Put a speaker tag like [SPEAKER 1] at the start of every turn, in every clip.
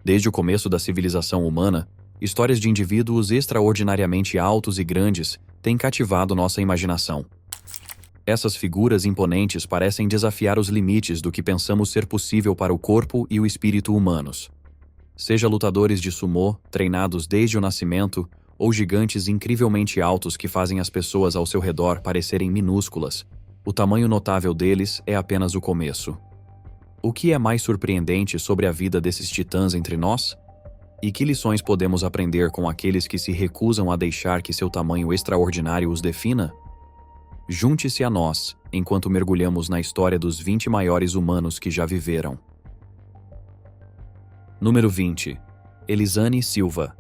[SPEAKER 1] Desde o começo da civilização humana, histórias de indivíduos extraordinariamente altos e grandes têm cativado nossa imaginação. Essas figuras imponentes parecem desafiar os limites do que pensamos ser possível para o corpo e o espírito humanos. Seja lutadores de sumô, treinados desde o nascimento, ou gigantes incrivelmente altos que fazem as pessoas ao seu redor parecerem minúsculas, o tamanho notável deles é apenas o começo. O que é mais surpreendente sobre a vida desses titãs entre nós? E que lições podemos aprender com aqueles que se recusam a deixar que seu tamanho extraordinário os defina? Junte-se a nós, enquanto mergulhamos na história dos 20 maiores humanos que já viveram. Número 20. Elisane Silva.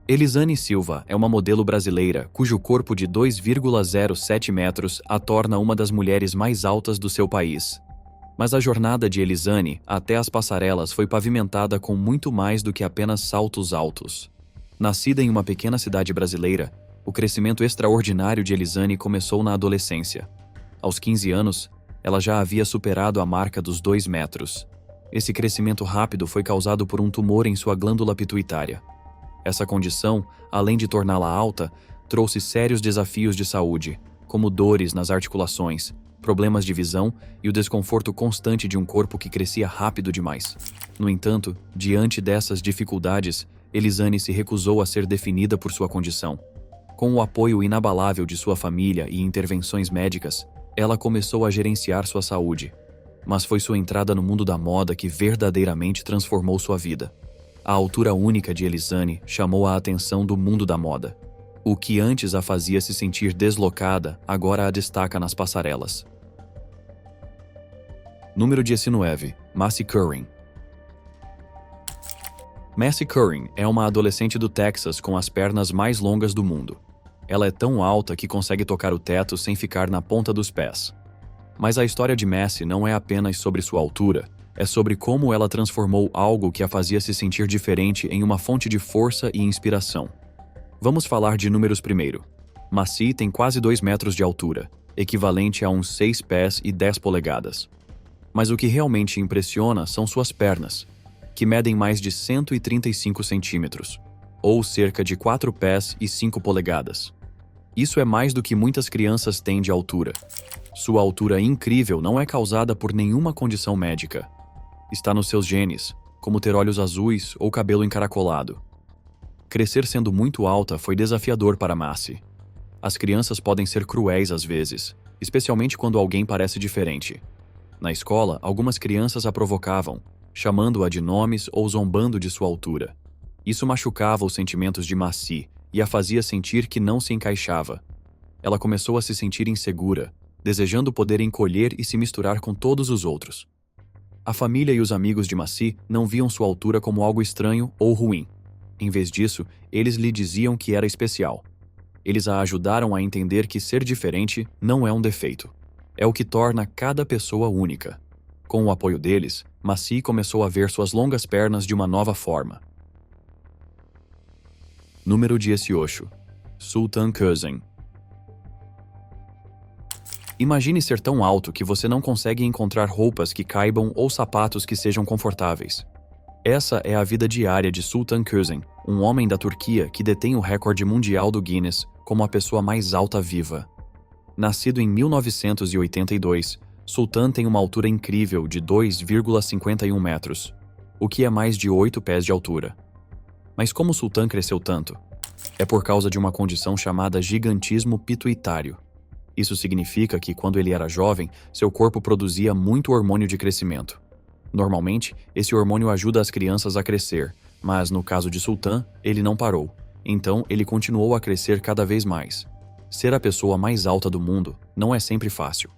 [SPEAKER 1] Elisane Silva é uma modelo brasileira cujo corpo de 2,07 metros a torna uma das mulheres mais altas do seu país. Mas a jornada de Elisane até as passarelas foi pavimentada com muito mais do que apenas saltos altos. Nascida em uma pequena cidade brasileira, o crescimento extraordinário de Elisane começou na adolescência. Aos 15 anos, ela já havia superado a marca dos 2 metros. Esse crescimento rápido foi causado por um tumor em sua glândula pituitária. Essa condição, além de torná-la alta, trouxe sérios desafios de saúde, como dores nas articulações, problemas de visão e o desconforto constante de um corpo que crescia rápido demais. No entanto, diante dessas dificuldades, Elisane se recusou a ser definida por sua condição. Com o apoio inabalável de sua família e intervenções médicas, ela começou a gerenciar sua saúde. Mas foi sua entrada no mundo da moda que verdadeiramente transformou sua vida. A altura única de Elisane chamou a atenção do mundo da moda. O que antes a fazia se sentir deslocada, agora a destaca nas passarelas. Número 19. Macy Curran. Macy Curran é uma adolescente do Texas com as pernas mais longas do mundo. Ela é tão alta que consegue tocar o teto sem ficar na ponta dos pés. Mas a história de Macy não é apenas sobre sua altura, é sobre como ela transformou algo que a fazia se sentir diferente em uma fonte de força e inspiração. Vamos falar de números primeiro. Macy tem quase 2 metros de altura, equivalente a uns 6 pés e 10 polegadas. Mas o que realmente impressiona são suas pernas, que medem mais de 135 centímetros, ou cerca de 4 pés e 5 polegadas. Isso é mais do que muitas crianças têm de altura. Sua altura incrível não é causada por nenhuma condição médica. Está nos seus genes, como ter olhos azuis ou cabelo encaracolado. Crescer sendo muito alta foi desafiador para Macy. As crianças podem ser cruéis às vezes, especialmente quando alguém parece diferente. Na escola, algumas crianças a provocavam, chamando-a de nomes ou zombando de sua altura. Isso machucava os sentimentos de Macy e a fazia sentir que não se encaixava. Ela começou a se sentir insegura, desejando poder encolher e se misturar com todos os outros. A família e os amigos de Macy não viam sua altura como algo estranho ou ruim. Em vez disso, eles lhe diziam que era especial. Eles a ajudaram a entender que ser diferente não é um defeito. É o que torna cada pessoa única. Com o apoio deles, Macy começou a ver suas longas pernas de uma nova forma. Número 18. Sultan Kösen. Imagine ser tão alto que você não consegue encontrar roupas que caibam ou sapatos que sejam confortáveis. Essa é a vida diária de Sultan Kösen, um homem da Turquia que detém o recorde mundial do Guinness como a pessoa mais alta viva. Nascido em 1982, Sultan tem uma altura incrível de 2,51 metros, o que é mais de 8 pés de altura. Mas como Sultan cresceu tanto? É por causa de uma condição chamada gigantismo pituitário. Isso significa que, quando ele era jovem, seu corpo produzia muito hormônio de crescimento. Normalmente, esse hormônio ajuda as crianças a crescer, mas no caso de Sultan, ele não parou. Então, ele continuou a crescer cada vez mais. Ser a pessoa mais alta do mundo não é sempre fácil.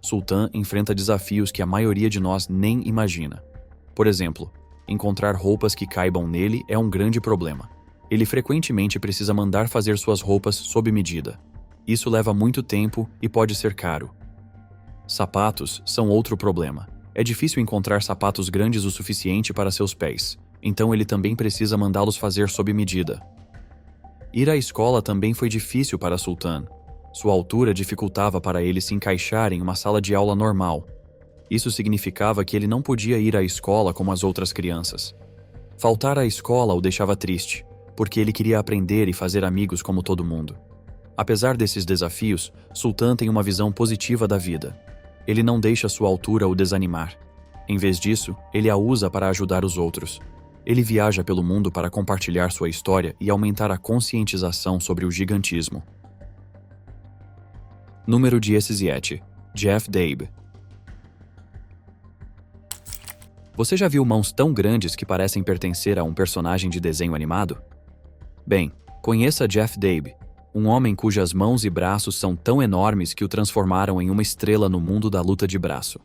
[SPEAKER 1] Sultan enfrenta desafios que a maioria de nós nem imagina. Por exemplo, encontrar roupas que caibam nele é um grande problema. Ele frequentemente precisa mandar fazer suas roupas sob medida. Isso leva muito tempo e pode ser caro. Sapatos são outro problema. É difícil encontrar sapatos grandes o suficiente para seus pés, então ele também precisa mandá-los fazer sob medida. Ir à escola também foi difícil para Sultan. Sua altura dificultava para ele se encaixar em uma sala de aula normal. Isso significava que ele não podia ir à escola como as outras crianças. Faltar à escola o deixava triste, porque ele queria aprender e fazer amigos como todo mundo. Apesar desses desafios, Sultan tem uma visão positiva da vida. Ele não deixa sua altura o desanimar. Em vez disso, ele a usa para ajudar os outros. Ele viaja pelo mundo para compartilhar sua história e aumentar a conscientização sobre o gigantismo. Número 17. Jeff Dabe. Você já viu mãos tão grandes que parecem pertencer a um personagem de desenho animado? Bem, conheça Jeff Dabe, um homem cujas mãos e braços são tão enormes que o transformaram em uma estrela no mundo da luta de braço.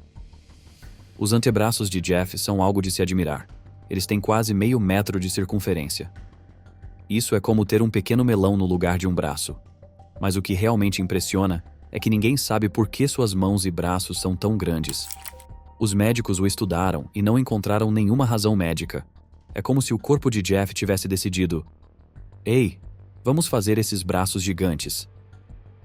[SPEAKER 1] Os antebraços de Jeff são algo de se admirar. Eles têm quase meio metro de circunferência. Isso é como ter um pequeno melão no lugar de um braço. Mas o que realmente impressiona é que ninguém sabe por que suas mãos e braços são tão grandes. Os médicos o estudaram e não encontraram nenhuma razão médica. É como se o corpo de Jeff tivesse decidido: "Ei, vamos fazer esses braços gigantes."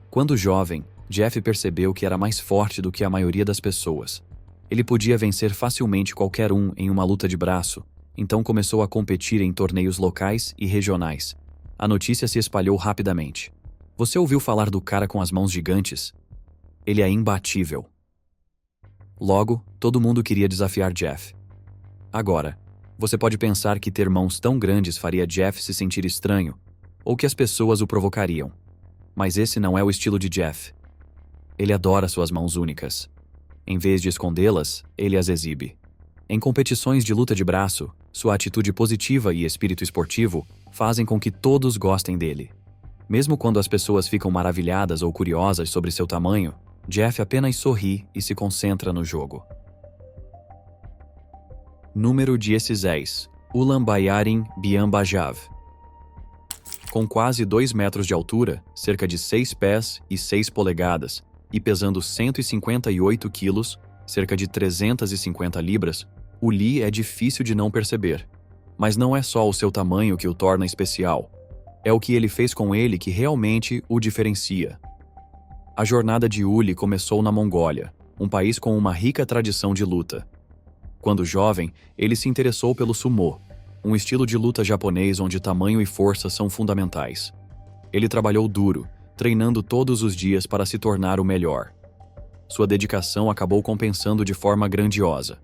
[SPEAKER 1] Quando jovem, Jeff percebeu que era mais forte do que a maioria das pessoas. Ele podia vencer facilmente qualquer um em uma luta de braço, então começou a competir em torneios locais e regionais. A notícia se espalhou rapidamente. Você ouviu falar do cara com as mãos gigantes? Ele é imbatível. Logo, todo mundo queria desafiar Jeff. Agora, você pode pensar que ter mãos tão grandes faria Jeff se sentir estranho, ou que as pessoas o provocariam. Mas esse não é o estilo de Jeff. Ele adora suas mãos únicas. Em vez de escondê-las, ele as exibe. Em competições de luta de braço, sua atitude positiva e espírito esportivo fazem com que todos gostem dele. Mesmo quando as pessoas ficam maravilhadas ou curiosas sobre seu tamanho, Jeff apenas sorri e se concentra no jogo. Número 16. Ulaanbaatar Biamba-Jav. Com quase 2 metros de altura, cerca de 6 pés e 6 polegadas, e pesando 158 quilos, cerca de 350 libras, o Lee é difícil de não perceber. Mas não é só o seu tamanho que o torna especial. É o que ele fez com ele que realmente o diferencia. A jornada de Uli começou na Mongólia, um país com uma rica tradição de luta. Quando jovem, ele se interessou pelo sumo, um estilo de luta japonês onde tamanho e força são fundamentais. Ele trabalhou duro, treinando todos os dias para se tornar o melhor. Sua dedicação acabou compensando de forma grandiosa.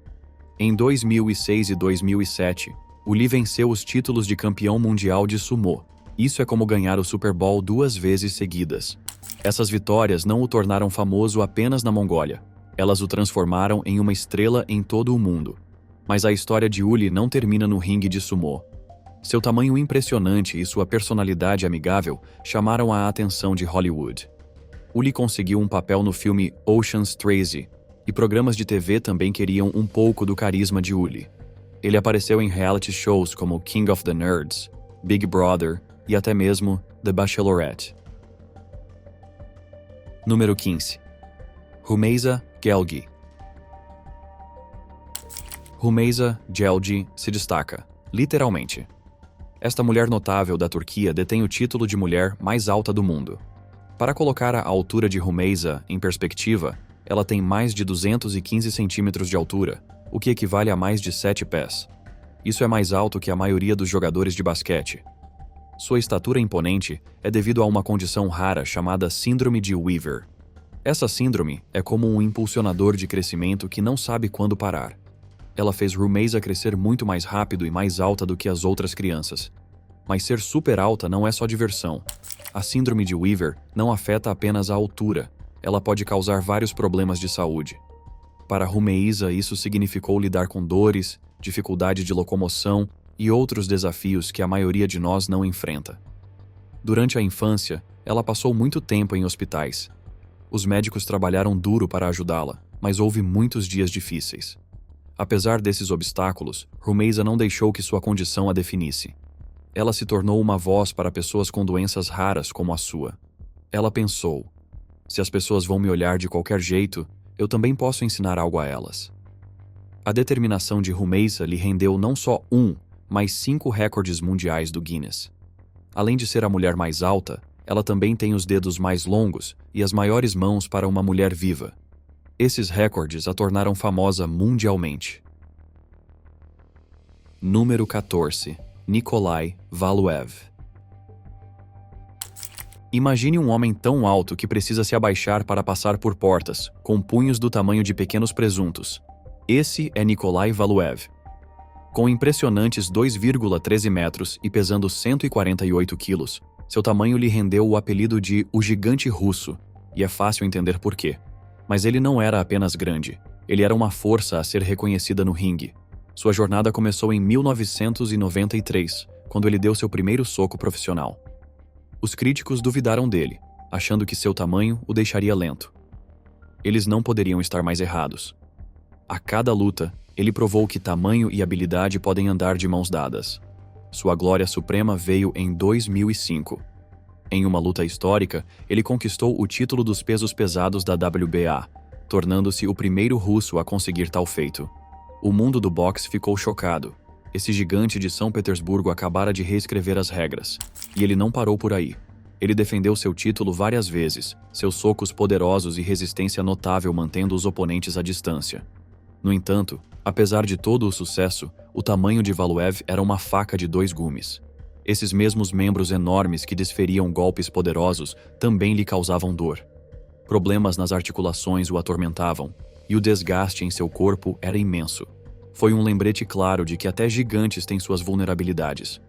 [SPEAKER 1] Em 2006 e 2007, Uli venceu os títulos de campeão mundial de sumo. Isso é como ganhar o Super Bowl 2 vezes seguidas. Essas vitórias não o tornaram famoso apenas na Mongólia. Elas o transformaram em uma estrela em todo o mundo. Mas a história de Uli não termina no ringue de sumô. Seu tamanho impressionante e sua personalidade amigável chamaram a atenção de Hollywood. Uli conseguiu um papel no filme Ocean's 13, e programas de TV também queriam um pouco do carisma de Uli. Ele apareceu em reality shows como King of the Nerds, Big Brother e até mesmo The Bachelorette. Número 15. Rümeysa Gelgi. Rümeysa Gelgi se destaca, literalmente. Esta mulher notável da Turquia detém o título de mulher mais alta do mundo. Para colocar a altura de Rümeysa em perspectiva, ela tem mais de 215 centímetros de altura, o que equivale a mais de 7 pés. Isso é mais alto que a maioria dos jogadores de basquete. Sua estatura imponente é devido a uma condição rara chamada Síndrome de Weaver. Essa síndrome é como um impulsionador de crescimento que não sabe quando parar. Ela fez Rümeysa crescer muito mais rápido e mais alta do que as outras crianças. Mas ser super alta não é só diversão. A Síndrome de Weaver não afeta apenas a altura, ela pode causar vários problemas de saúde. Para Rümeysa, isso significou lidar com dores, dificuldade de locomoção e outros desafios que a maioria de nós não enfrenta. Durante a infância, ela passou muito tempo em hospitais. Os médicos trabalharam duro para ajudá-la, mas houve muitos dias difíceis. Apesar desses obstáculos, Rümeysa não deixou que sua condição a definisse. Ela se tornou uma voz para pessoas com doenças raras como a sua. Ela pensou: se as pessoas vão me olhar de qualquer jeito, eu também posso ensinar algo a elas. A determinação de Rümeysa lhe rendeu não só mas 5 recordes mundiais do Guinness. Além de ser a mulher mais alta, ela também tem os dedos mais longos e as maiores mãos para uma mulher viva. Esses recordes a tornaram famosa mundialmente. Número 14. Nikolai Valuev. Imagine um homem tão alto que precisa se abaixar para passar por portas, com punhos do tamanho de pequenos presuntos. Esse é Nikolai Valuev. Com impressionantes 2,13 metros e pesando 148 quilos, seu tamanho lhe rendeu o apelido de o gigante russo, e é fácil entender por quê. Mas ele não era apenas grande, ele era uma força a ser reconhecida no ringue. Sua jornada começou em 1993, quando ele deu seu primeiro soco profissional. Os críticos duvidaram dele, achando que seu tamanho o deixaria lento. Eles não poderiam estar mais errados. A cada luta, ele provou que tamanho e habilidade podem andar de mãos dadas. Sua glória suprema veio em 2005. Em uma luta histórica, ele conquistou o título dos pesos pesados da WBA, tornando-se o primeiro russo a conseguir tal feito. O mundo do boxe ficou chocado. Esse gigante de São Petersburgo acabara de reescrever as regras. E ele não parou por aí. Ele defendeu seu título várias vezes, seus socos poderosos e resistência notável mantendo os oponentes à distância. No entanto, apesar de todo o sucesso, o tamanho de Valuev era uma faca de dois gumes. Esses mesmos membros enormes que desferiam golpes poderosos também lhe causavam dor. Problemas nas articulações o atormentavam, e o desgaste em seu corpo era imenso. Foi um lembrete claro de que até gigantes têm suas vulnerabilidades.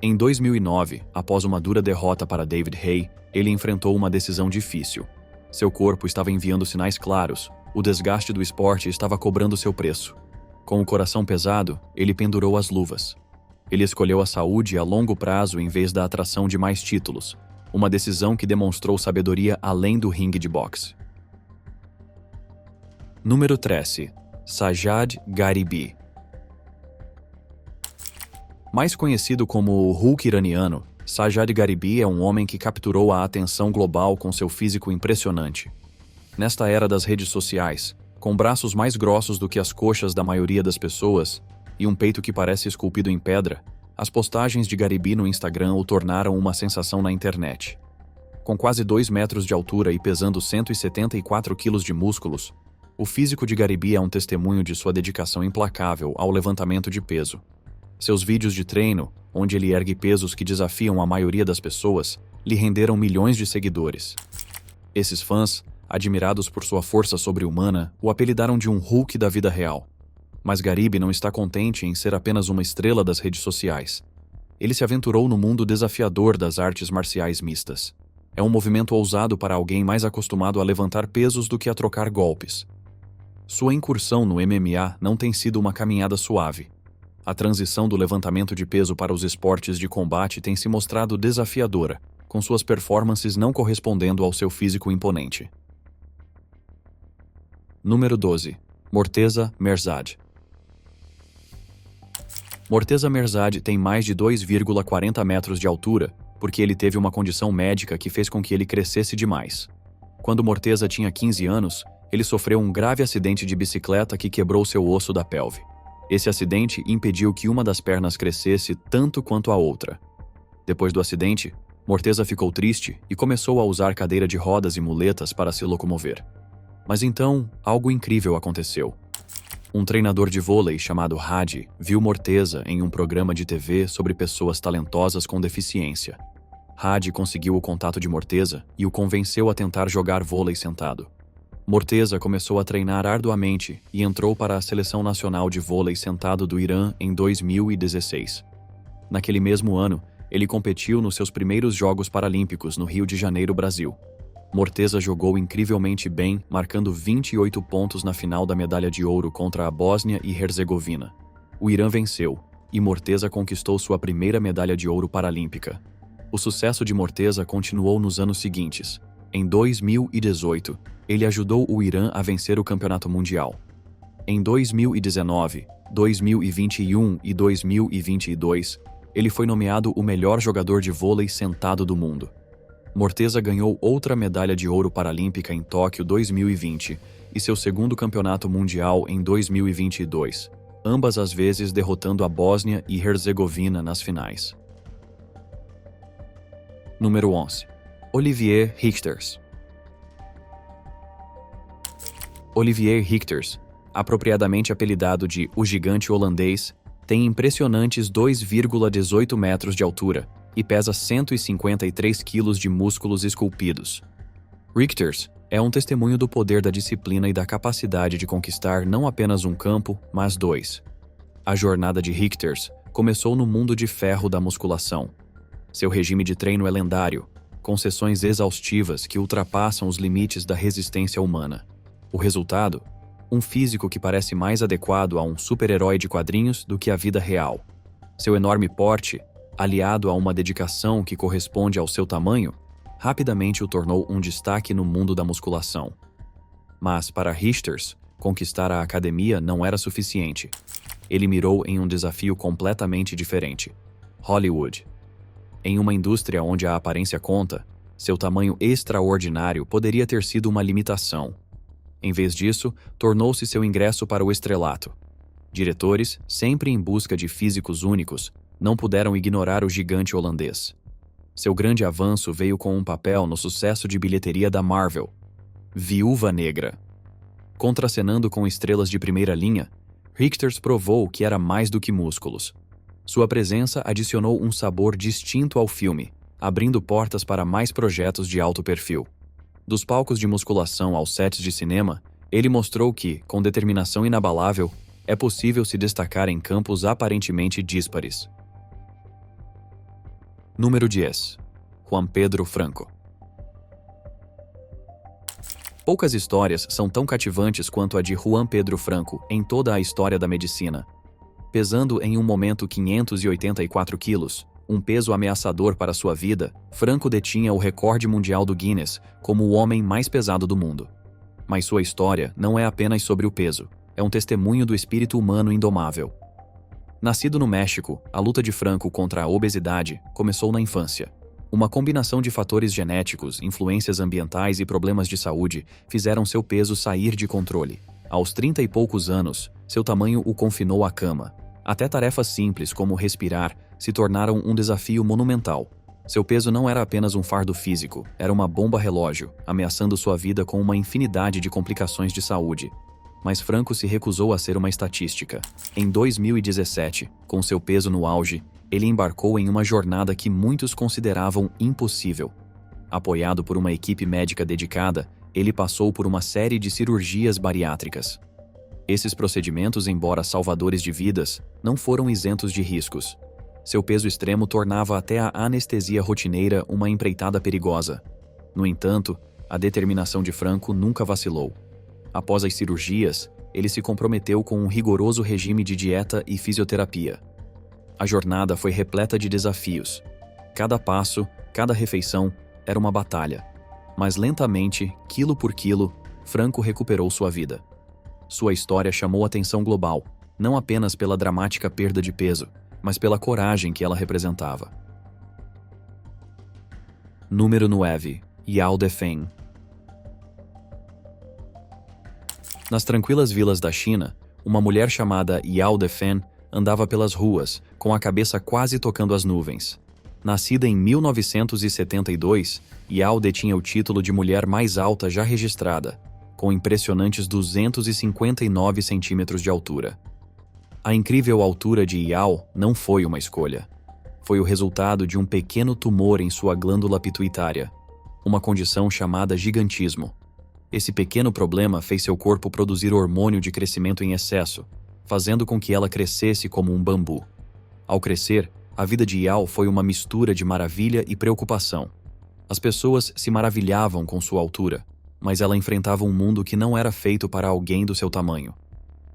[SPEAKER 1] Em 2009, após uma dura derrota para David Haye, ele enfrentou uma decisão difícil. Seu corpo estava enviando sinais claros, o desgaste do esporte estava cobrando seu preço. Com o coração pesado, ele pendurou as luvas. Ele escolheu a saúde a longo prazo em vez da atração de mais títulos, uma decisão que demonstrou sabedoria além do ringue de boxe. Número 13. Sajjad Garibi. Mais conhecido como o Hulk iraniano, Sajjad Garibi é um homem que capturou a atenção global com seu físico impressionante. Nesta era das redes sociais, com braços mais grossos do que as coxas da maioria das pessoas e um peito que parece esculpido em pedra, as postagens de Garibi no Instagram o tornaram uma sensação na internet. Com quase 2 metros de altura e pesando 174 quilos de músculos, o físico de Garibi é um testemunho de sua dedicação implacável ao levantamento de peso. Seus vídeos de treino, onde ele ergue pesos que desafiam a maioria das pessoas, lhe renderam milhões de seguidores. Esses fãs, admirados por sua força sobre-humana, o apelidaram de um Hulk da vida real. Mas Garibi não está contente em ser apenas uma estrela das redes sociais. Ele se aventurou no mundo desafiador das artes marciais mistas. É um movimento ousado para alguém mais acostumado a levantar pesos do que a trocar golpes. Sua incursão no MMA não tem sido uma caminhada suave. A transição do levantamento de peso para os esportes de combate tem se mostrado desafiadora, com suas performances não correspondendo ao seu físico imponente. Número 12. Morteza Merzad. Morteza Merzad tem mais de 2,40 metros de altura, porque ele teve uma condição médica que fez com que ele crescesse demais. Quando Morteza tinha 15 anos, ele sofreu um grave acidente de bicicleta que quebrou seu osso da pelve. Esse acidente impediu que uma das pernas crescesse tanto quanto a outra. Depois do acidente, Morteza ficou triste e começou a usar cadeira de rodas e muletas para se locomover. Mas então, algo incrível aconteceu. Um treinador de vôlei chamado Hadi viu Morteza em um programa de TV sobre pessoas talentosas com deficiência. Hadi conseguiu o contato de Morteza e o convenceu a tentar jogar vôlei sentado. Morteza começou a treinar arduamente e entrou para a Seleção Nacional de Vôlei Sentado do Irã em 2016. Naquele mesmo ano, ele competiu nos seus primeiros Jogos Paralímpicos no Rio de Janeiro, Brasil. Morteza jogou incrivelmente bem, marcando 28 pontos na final da medalha de ouro contra a Bósnia e Herzegovina. O Irã venceu, e Morteza conquistou sua primeira medalha de ouro paralímpica. O sucesso de Morteza continuou nos anos seguintes. Em 2018, ele ajudou o Irã a vencer o Campeonato Mundial. Em 2019, 2021 e 2022, ele foi nomeado o melhor jogador de vôlei sentado do mundo. Morteza ganhou outra medalha de ouro paralímpica em Tóquio 2020 e seu segundo campeonato mundial em 2022, ambas as vezes derrotando a Bósnia e Herzegovina nas finais. Número 11. Olivier Richters. Olivier Richters, apropriadamente apelidado de O Gigante Holandês, tem impressionantes 2,18 metros de altura e pesa 153 quilos de músculos esculpidos. Richters é um testemunho do poder da disciplina e da capacidade de conquistar não apenas um campo, mas dois. A jornada de Richters começou no mundo de ferro da musculação. Seu regime de treino é lendário, com sessões exaustivas que ultrapassam os limites da resistência humana. O resultado? Um físico que parece mais adequado a um super-herói de quadrinhos do que à vida real. Seu enorme porte, aliado a uma dedicação que corresponde ao seu tamanho, rapidamente o tornou um destaque no mundo da musculação. Mas, para Richters, conquistar a academia não era suficiente. Ele mirou em um desafio completamente diferente: Hollywood. Em uma indústria onde a aparência conta, seu tamanho extraordinário poderia ter sido uma limitação. Em vez disso, tornou-se seu ingresso para o estrelato. Diretores, sempre em busca de físicos únicos, não puderam ignorar o gigante holandês. Seu grande avanço veio com um papel no sucesso de bilheteria da Marvel, Viúva Negra. Contracenando com estrelas de primeira linha, Richters provou que era mais do que músculos. Sua presença adicionou um sabor distinto ao filme, abrindo portas para mais projetos de alto perfil. Dos palcos de musculação aos sets de cinema, ele mostrou que, com determinação inabalável, é possível se destacar em campos aparentemente díspares. Número 10. Juan Pedro Franco. Poucas histórias são tão cativantes quanto a de Juan Pedro Franco em toda a história da medicina. Pesando em um momento 584 quilos, um peso ameaçador para sua vida, Franco detinha o recorde mundial do Guinness como o homem mais pesado do mundo. Mas sua história não é apenas sobre o peso, é um testemunho do espírito humano indomável. Nascido no México, a luta de Franco contra a obesidade começou na infância. Uma combinação de fatores genéticos, influências ambientais e problemas de saúde fizeram seu peso sair de controle. Aos 30 e poucos anos, seu tamanho o confinou à cama. Até tarefas simples como respirar se tornaram um desafio monumental. Seu peso não era apenas um fardo físico, era uma bomba relógio, ameaçando sua vida com uma infinidade de complicações de saúde. Mas Franco se recusou a ser uma estatística. Em 2017, com seu peso no auge, ele embarcou em uma jornada que muitos consideravam impossível. Apoiado por uma equipe médica dedicada, ele passou por uma série de cirurgias bariátricas. Esses procedimentos, embora salvadores de vidas, não foram isentos de riscos. Seu peso extremo tornava até a anestesia rotineira uma empreitada perigosa. No entanto, a determinação de Franco nunca vacilou. Após as cirurgias, ele se comprometeu com um rigoroso regime de dieta e fisioterapia. A jornada foi repleta de desafios. Cada passo, cada refeição, era uma batalha. Mas lentamente, quilo por quilo, Franco recuperou sua vida. Sua história chamou atenção global, não apenas pela dramática perda de peso, mas pela coragem que ela representava. Número 9. Yao Defeng. Nas tranquilas vilas da China, uma mulher chamada Yao Defeng andava pelas ruas, com a cabeça quase tocando as nuvens. Nascida em 1972, Yao detinha o título de mulher mais alta já registrada, com impressionantes 259 centímetros de altura. A incrível altura de Yao não foi uma escolha. Foi o resultado de um pequeno tumor em sua glândula pituitária, uma condição chamada gigantismo. Esse pequeno problema fez seu corpo produzir hormônio de crescimento em excesso, fazendo com que ela crescesse como um bambu. Ao crescer, a vida de Yao foi uma mistura de maravilha e preocupação. As pessoas se maravilhavam com sua altura, mas ela enfrentava um mundo que não era feito para alguém do seu tamanho.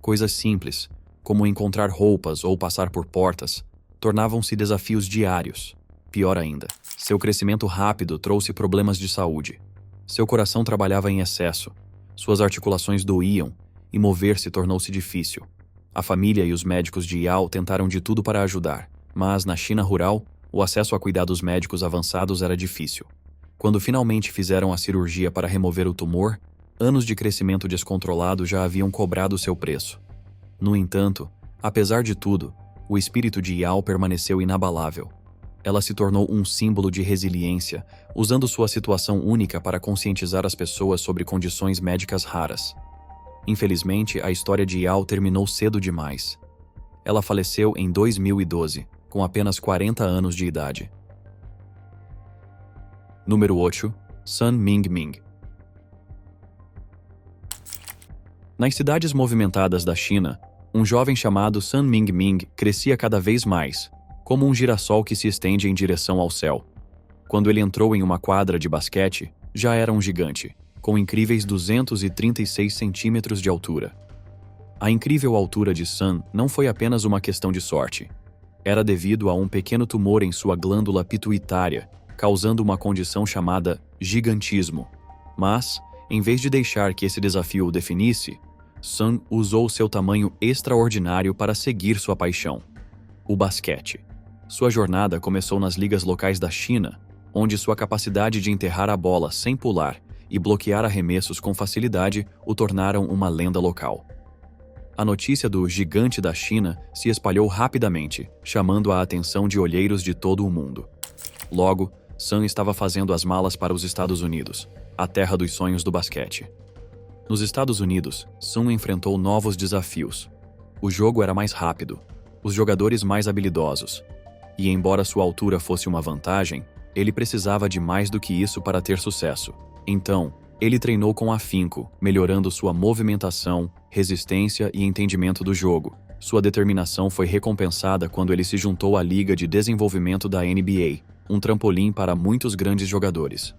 [SPEAKER 1] Coisas simples, como encontrar roupas ou passar por portas, tornavam-se desafios diários. Pior ainda, seu crescimento rápido trouxe problemas de saúde. Seu coração trabalhava em excesso, suas articulações doíam e mover-se tornou-se difícil. A família e os médicos de Yao tentaram de tudo para ajudar, mas na China rural, o acesso a cuidados médicos avançados era difícil. Quando finalmente fizeram a cirurgia para remover o tumor, anos de crescimento descontrolado já haviam cobrado seu preço. No entanto, apesar de tudo, o espírito de Yao permaneceu inabalável. Ela se tornou um símbolo de resiliência, usando sua situação única para conscientizar as pessoas sobre condições médicas raras. Infelizmente, a história de Yao terminou cedo demais. Ela faleceu em 2012, com apenas 40 anos de idade. Número 8. Sun Mingming. Nas cidades movimentadas da China, um jovem chamado Sun Mingming crescia cada vez mais, como um girassol que se estende em direção ao céu. Quando ele entrou em uma quadra de basquete, já era um gigante, com incríveis 236 centímetros de altura. A incrível altura de Sun não foi apenas uma questão de sorte. Era devido a um pequeno tumor em sua glândula pituitária, causando uma condição chamada gigantismo. Mas, em vez de deixar que esse desafio o definisse, Sun usou seu tamanho extraordinário para seguir sua paixão: o basquete. Sua jornada começou nas ligas locais da China, onde sua capacidade de enterrar a bola sem pular e bloquear arremessos com facilidade o tornaram uma lenda local. A notícia do gigante da China se espalhou rapidamente, chamando a atenção de olheiros de todo o mundo. Logo, Sun estava fazendo as malas para os Estados Unidos, a terra dos sonhos do basquete. Nos Estados Unidos, Sun enfrentou novos desafios. O jogo era mais rápido, os jogadores mais habilidosos. E embora sua altura fosse uma vantagem, ele precisava de mais do que isso para ter sucesso. Então, ele treinou com afinco, melhorando sua movimentação, resistência e entendimento do jogo. Sua determinação foi recompensada quando ele se juntou à Liga de Desenvolvimento da NBA, um trampolim para muitos grandes jogadores.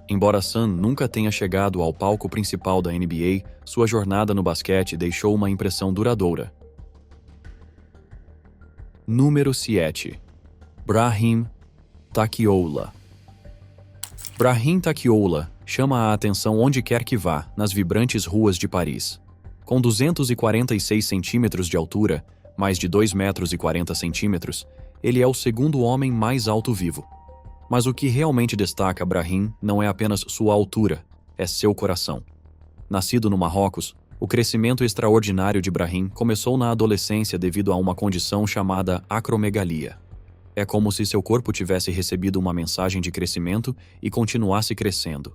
[SPEAKER 1] Embora Sun nunca tenha chegado ao palco principal da NBA, sua jornada no basquete deixou uma impressão duradoura. Número 7. Brahim Takiola. Brahim Takiola chama a atenção onde quer que vá, nas vibrantes ruas de Paris. Com 246 centímetros de altura, mais de 2 metros e 40 centímetros, ele é o segundo homem mais alto vivo. Mas o que realmente destaca Brahim não é apenas sua altura, é seu coração. Nascido no Marrocos, o crescimento extraordinário de Brahim começou na adolescência devido a uma condição chamada acromegalia. É como se seu corpo tivesse recebido uma mensagem de crescimento e continuasse crescendo.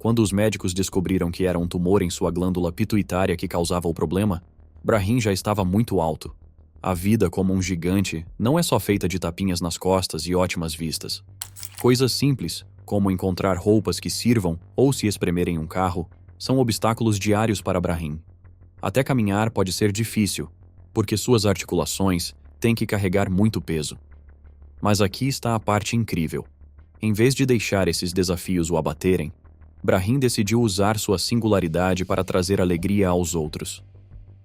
[SPEAKER 1] Quando os médicos descobriram que era um tumor em sua glândula pituitária que causava o problema, Brahim já estava muito alto. A vida como um gigante não é só feita de tapinhas nas costas e ótimas vistas. Coisas simples, como encontrar roupas que sirvam ou se espremer em um carro, são obstáculos diários para Brahim. Até caminhar pode ser difícil, porque suas articulações têm que carregar muito peso. Mas aqui está a parte incrível. Em vez de deixar esses desafios o abaterem, Brahim decidiu usar sua singularidade para trazer alegria aos outros.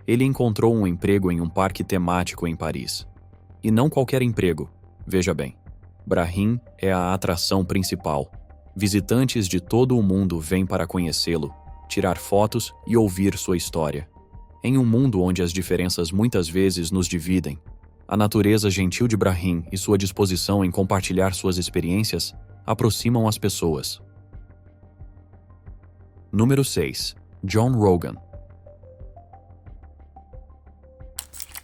[SPEAKER 1] Ele encontrou um emprego em um parque temático em Paris. E não qualquer emprego, veja bem. Brahim é a atração principal. Visitantes de todo o mundo vêm para conhecê-lo, tirar fotos e ouvir sua história. Em um mundo onde as diferenças muitas vezes nos dividem, a natureza gentil de Brahim e sua disposição em compartilhar suas experiências aproximam as pessoas. Número 6. John Rogan.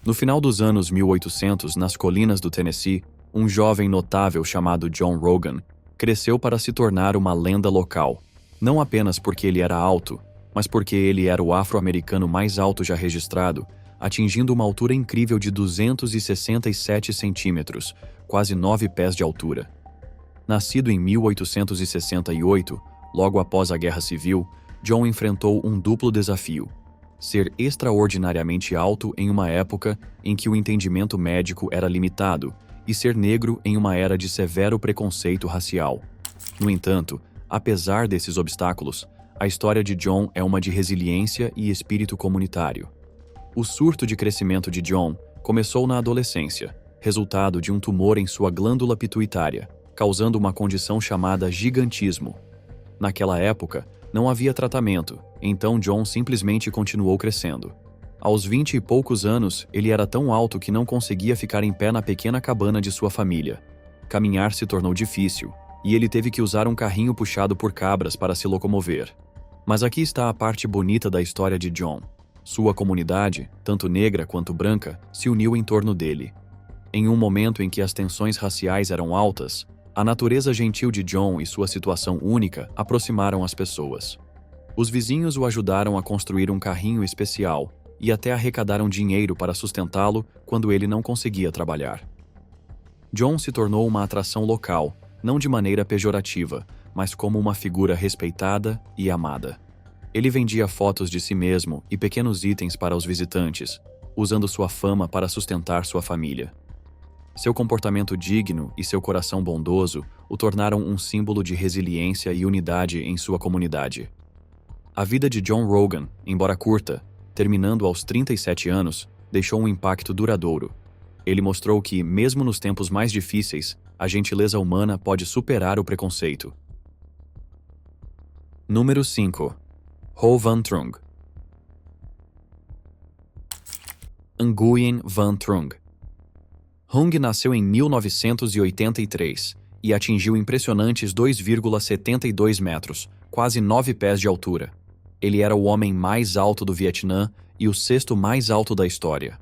[SPEAKER 1] No final dos anos 1800, nas colinas do Tennessee, um jovem notável chamado John Rogan cresceu para se tornar uma lenda local, não apenas porque ele era alto, mas porque ele era o afro-americano mais alto já registrado, atingindo uma altura incrível de 267 centímetros, quase 9 pés de altura. Nascido em 1868, logo após a Guerra Civil, John enfrentou um duplo desafio: ser extraordinariamente alto em uma época em que o entendimento médico era limitado e ser negro em uma era de severo preconceito racial. No entanto, apesar desses obstáculos, a história de John é uma de resiliência e espírito comunitário. O surto de crescimento de John começou na adolescência, resultado de um tumor em sua glândula pituitária, causando uma condição chamada gigantismo. Naquela época, não havia tratamento, então John simplesmente continuou crescendo. Aos 20 e poucos anos, ele era tão alto que não conseguia ficar em pé na pequena cabana de sua família. Caminhar se tornou difícil, e ele teve que usar um carrinho puxado por cabras para se locomover. Mas aqui está a parte bonita da história de John. Sua comunidade, tanto negra quanto branca, se uniu em torno dele. Em um momento em que as tensões raciais eram altas, a natureza gentil de John e sua situação única aproximaram as pessoas. Os vizinhos o ajudaram a construir um carrinho especial e até arrecadaram dinheiro para sustentá-lo quando ele não conseguia trabalhar. John se tornou uma atração local, não de maneira pejorativa, mas como uma figura respeitada e amada. Ele vendia fotos de si mesmo e pequenos itens para os visitantes, usando sua fama para sustentar sua família. Seu comportamento digno e seu coração bondoso o tornaram um símbolo de resiliência e unidade em sua comunidade. A vida de John Rogan, embora curta, terminando aos 37 anos, deixou um impacto duradouro. Ele mostrou que, mesmo nos tempos mais difíceis, a gentileza humana pode superar o preconceito. Número 5. Ho Van Trung. Nguyen Van Trung. Hung nasceu em 1983 e atingiu impressionantes 2,72 metros, quase 9 pés de altura. Ele era o homem mais alto do Vietnã e o sexto mais alto da história.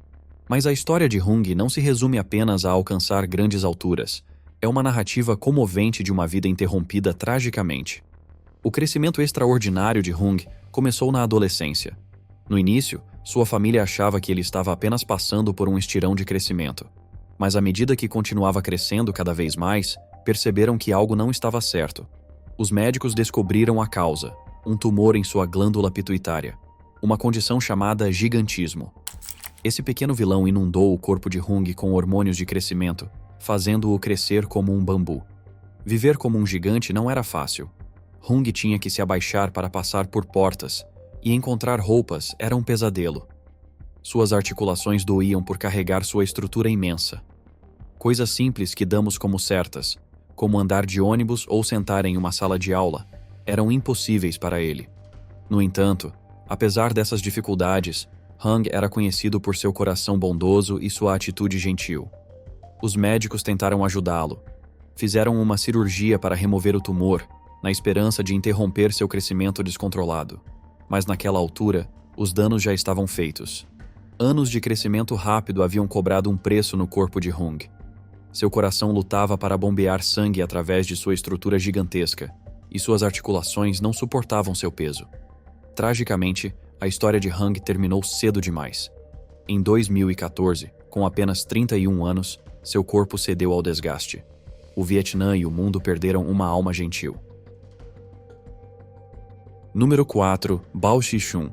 [SPEAKER 1] Mas a história de Hung não se resume apenas a alcançar grandes alturas. É uma narrativa comovente de uma vida interrompida tragicamente. O crescimento extraordinário de Hung começou na adolescência. No início, sua família achava que ele estava apenas passando por um estirão de crescimento. Mas à medida que continuava crescendo cada vez mais, perceberam que algo não estava certo. Os médicos descobriram a causa, um tumor em sua glândula pituitária, uma condição chamada gigantismo. Esse pequeno vilão inundou o corpo de Hung com hormônios de crescimento, fazendo-o crescer como um bambu. Viver como um gigante não era fácil. Hung tinha que se abaixar para passar por portas, e encontrar roupas era um pesadelo. Suas articulações doíam por carregar sua estrutura imensa. Coisas simples que damos como certas, como andar de ônibus ou sentar em uma sala de aula, eram impossíveis para ele. No entanto, apesar dessas dificuldades, Hung era conhecido por seu coração bondoso e sua atitude gentil. Os médicos tentaram ajudá-lo. Fizeram uma cirurgia para remover o tumor, na esperança de interromper seu crescimento descontrolado. Mas naquela altura, os danos já estavam feitos. Anos de crescimento rápido haviam cobrado um preço no corpo de Hung. Seu coração lutava para bombear sangue através de sua estrutura gigantesca, e suas articulações não suportavam seu peso. Tragicamente, a história de Hung terminou cedo demais. Em 2014, com apenas 31 anos, seu corpo cedeu ao desgaste. O Vietnã e o mundo perderam uma alma gentil. Número 4. Bao Xishun.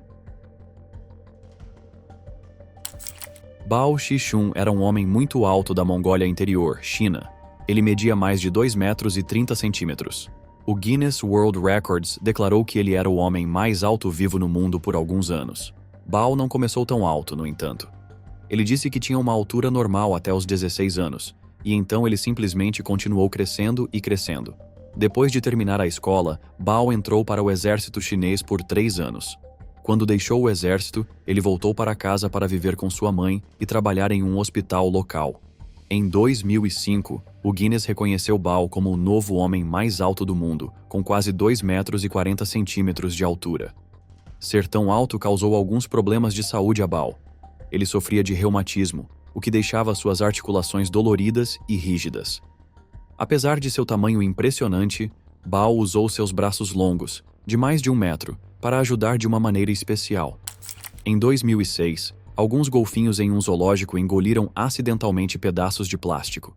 [SPEAKER 1] Bao Xishun era um homem muito alto da Mongólia Interior, China. Ele media mais de 2 metros e 30 centímetros. O Guinness World Records declarou que ele era o homem mais alto vivo no mundo por alguns anos. Bao não começou tão alto, no entanto. Ele disse que tinha uma altura normal até os 16 anos, e então ele simplesmente continuou crescendo e crescendo. Depois de terminar a escola, Bao entrou para o exército chinês por 3 anos. Quando deixou o exército, ele voltou para casa para viver com sua mãe e trabalhar em um hospital local. Em 2005, o Guinness reconheceu Bao como o novo homem mais alto do mundo, com quase 2 metros e 40 centímetros de altura. Ser tão alto causou alguns problemas de saúde a Bao. Ele sofria de reumatismo, o que deixava suas articulações doloridas e rígidas. Apesar de seu tamanho impressionante, Bao usou seus braços longos, de mais de 1 metro, para ajudar de uma maneira especial. Em 2006, alguns golfinhos em um zoológico engoliram acidentalmente pedaços de plástico.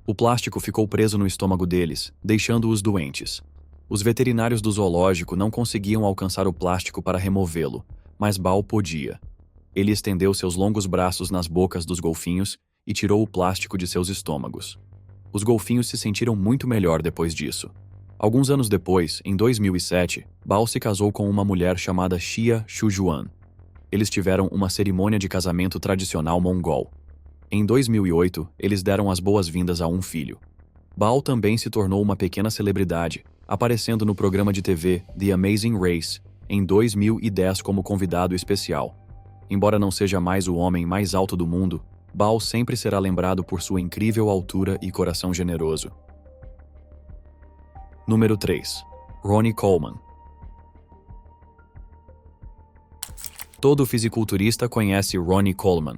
[SPEAKER 1] O plástico ficou preso no estômago deles, deixando-os doentes. Os veterinários do zoológico não conseguiam alcançar o plástico para removê-lo, mas Bao podia. Ele estendeu seus longos braços nas bocas dos golfinhos e tirou o plástico de seus estômagos. Os golfinhos se sentiram muito melhor depois disso. Alguns anos depois, em 2007, Bao se casou com uma mulher chamada Xia Shujuan. Eles tiveram uma cerimônia de casamento tradicional mongol. Em 2008, eles deram as boas-vindas a um filho. Bao também se tornou uma pequena celebridade, aparecendo no programa de TV The Amazing Race, em 2010 como convidado especial. Embora não seja mais o homem mais alto do mundo, Bao sempre será lembrado por sua incrível altura e coração generoso. Número 3. Ronnie Coleman. Todo fisiculturista conhece Ronnie Coleman.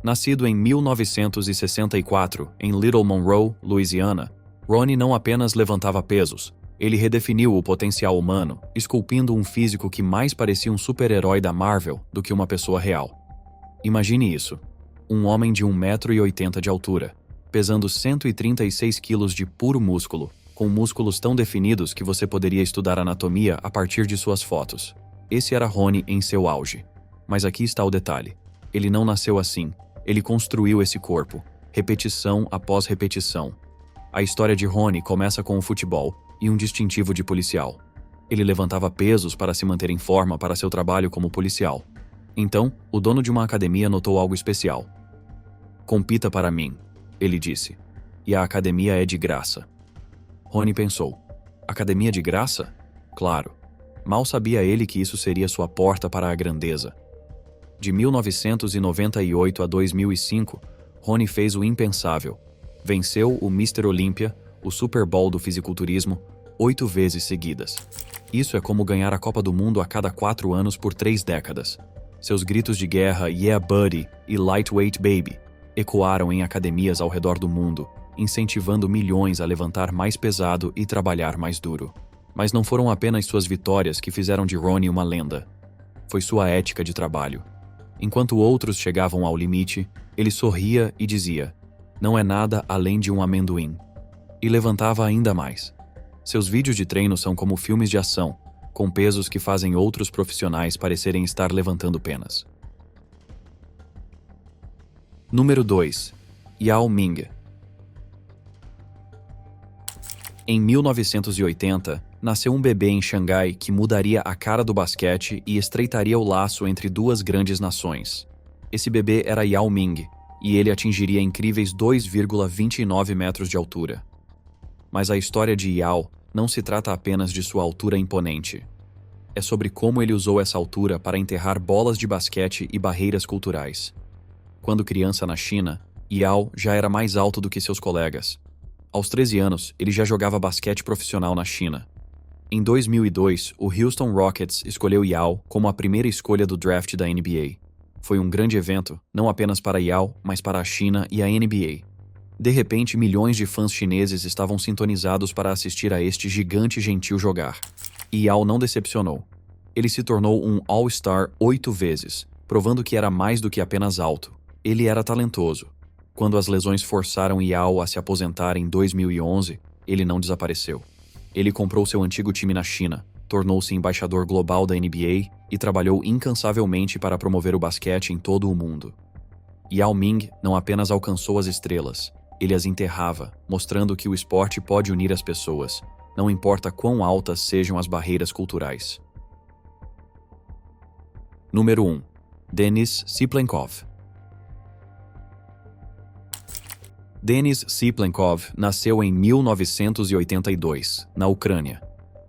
[SPEAKER 1] Nascido em 1964, em Little Monroe, Louisiana, Ronnie não apenas levantava pesos, Ele redefiniu o potencial humano, esculpindo um físico que mais parecia um super-herói da Marvel do que uma pessoa real. Imagine isso. Um homem de 1,80 m de altura, pesando 136 quilos de puro músculo, com músculos tão definidos que você poderia estudar anatomia a partir de suas fotos. Esse era Ronnie em seu auge. Mas aqui está o detalhe. Ele não nasceu assim. Ele construiu esse corpo, repetição após repetição. A história de Ronnie começa com o futebol e um distintivo de policial. Ele levantava pesos para se manter em forma para seu trabalho como policial. Então, o dono de uma academia notou algo especial. "Compita para mim", ele disse. "E a academia é de graça." Ronnie pensou. Academia de graça? Claro. Mal sabia ele que isso seria sua porta para a grandeza. De 1998 a 2005, Ronnie fez o impensável. Venceu o Mr. Olympia, o Super Bowl do fisiculturismo, 8 vezes seguidas. Isso é como ganhar a Copa do Mundo a cada 4 anos por 3 décadas. Seus gritos de guerra "Yeah Buddy" e "Lightweight Baby" ecoaram em academias ao redor do mundo, incentivando milhões a levantar mais pesado e trabalhar mais duro. Mas não foram apenas suas vitórias que fizeram de Ronnie uma lenda. Foi sua ética de trabalho. Enquanto outros chegavam ao limite, ele sorria e dizia: "Não é nada além de um amendoim." E levantava ainda mais. Seus vídeos de treino são como filmes de ação, com pesos que fazem outros profissionais parecerem estar levantando penas. Número 2. Yao Ming. Em 1980, nasceu um bebê em Xangai que mudaria a cara do basquete e estreitaria o laço entre duas grandes nações. Esse bebê era Yao Ming, e ele atingiria incríveis 2,29 metros de altura. Mas a história de Yao não se trata apenas de sua altura imponente. É sobre como ele usou essa altura para enterrar bolas de basquete e barreiras culturais. Quando criança na China, Yao já era mais alto do que seus colegas. Aos 13 anos, ele já jogava basquete profissional na China. Em 2002, o Houston Rockets escolheu Yao como a primeira escolha do draft da NBA. Foi um grande evento, não apenas para Yao, mas para a China e a NBA. De repente, milhões de fãs chineses estavam sintonizados para assistir a este gigante gentil jogar. E Yao não decepcionou. Ele se tornou um All-Star 8 vezes, provando que era mais do que apenas alto. Ele era talentoso. Quando as lesões forçaram Yao a se aposentar em 2011, ele não desapareceu. Ele comprou seu antigo time na China, tornou-se embaixador global da NBA e trabalhou incansavelmente para promover o basquete em todo o mundo. Yao Ming não apenas alcançou as estrelas, ele as enterrava, mostrando que o esporte pode unir as pessoas, não importa quão altas sejam as barreiras culturais. Número 1. Denis Siplenkov. Denis Siplenkov nasceu em 1982, na Ucrânia.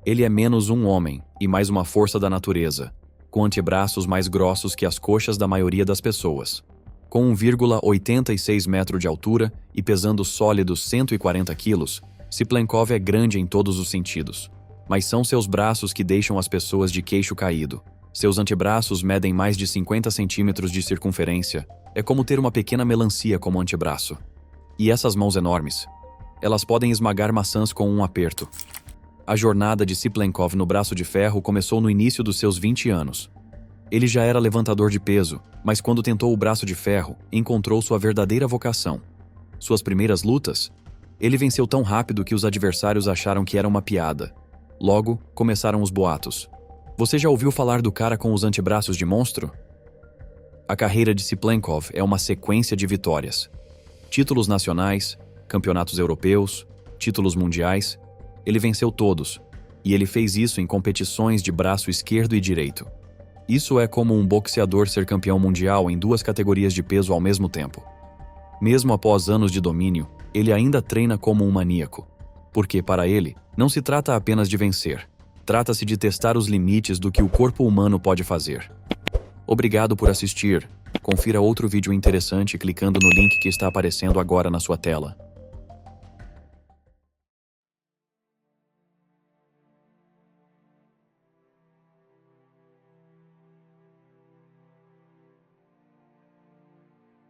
[SPEAKER 1] Ele é menos um homem e mais uma força da natureza, com antebraços mais grossos que as coxas da maioria das pessoas. Com 1,86 metro de altura e pesando sólidos 140 quilos, Siplenkov é grande em todos os sentidos. Mas são seus braços que deixam as pessoas de queixo caído. Seus antebraços medem mais de 50 centímetros de circunferência. É como ter uma pequena melancia como antebraço. E essas mãos enormes? Elas podem esmagar maçãs com um aperto. A jornada de Siplenkov no braço de ferro começou no início dos seus 20 anos. Ele já era levantador de peso, mas quando tentou o braço de ferro, encontrou sua verdadeira vocação. Suas primeiras lutas? Ele venceu tão rápido que os adversários acharam que era uma piada. Logo, começaram os boatos. Você já ouviu falar do cara com os antebraços de monstro? A carreira de Siplenkov é uma sequência de vitórias. Títulos nacionais, campeonatos europeus, títulos mundiais. Ele venceu todos, e ele fez isso em competições de braço esquerdo e direito. Isso é como um boxeador ser campeão mundial em 2 categorias de peso ao mesmo tempo. Mesmo após anos de domínio, ele ainda treina como um maníaco. Porque, para ele, não se trata apenas de vencer. Trata-se de testar os limites do que o corpo humano pode fazer. Obrigado por assistir. Confira outro vídeo interessante clicando no link que está aparecendo agora na sua tela.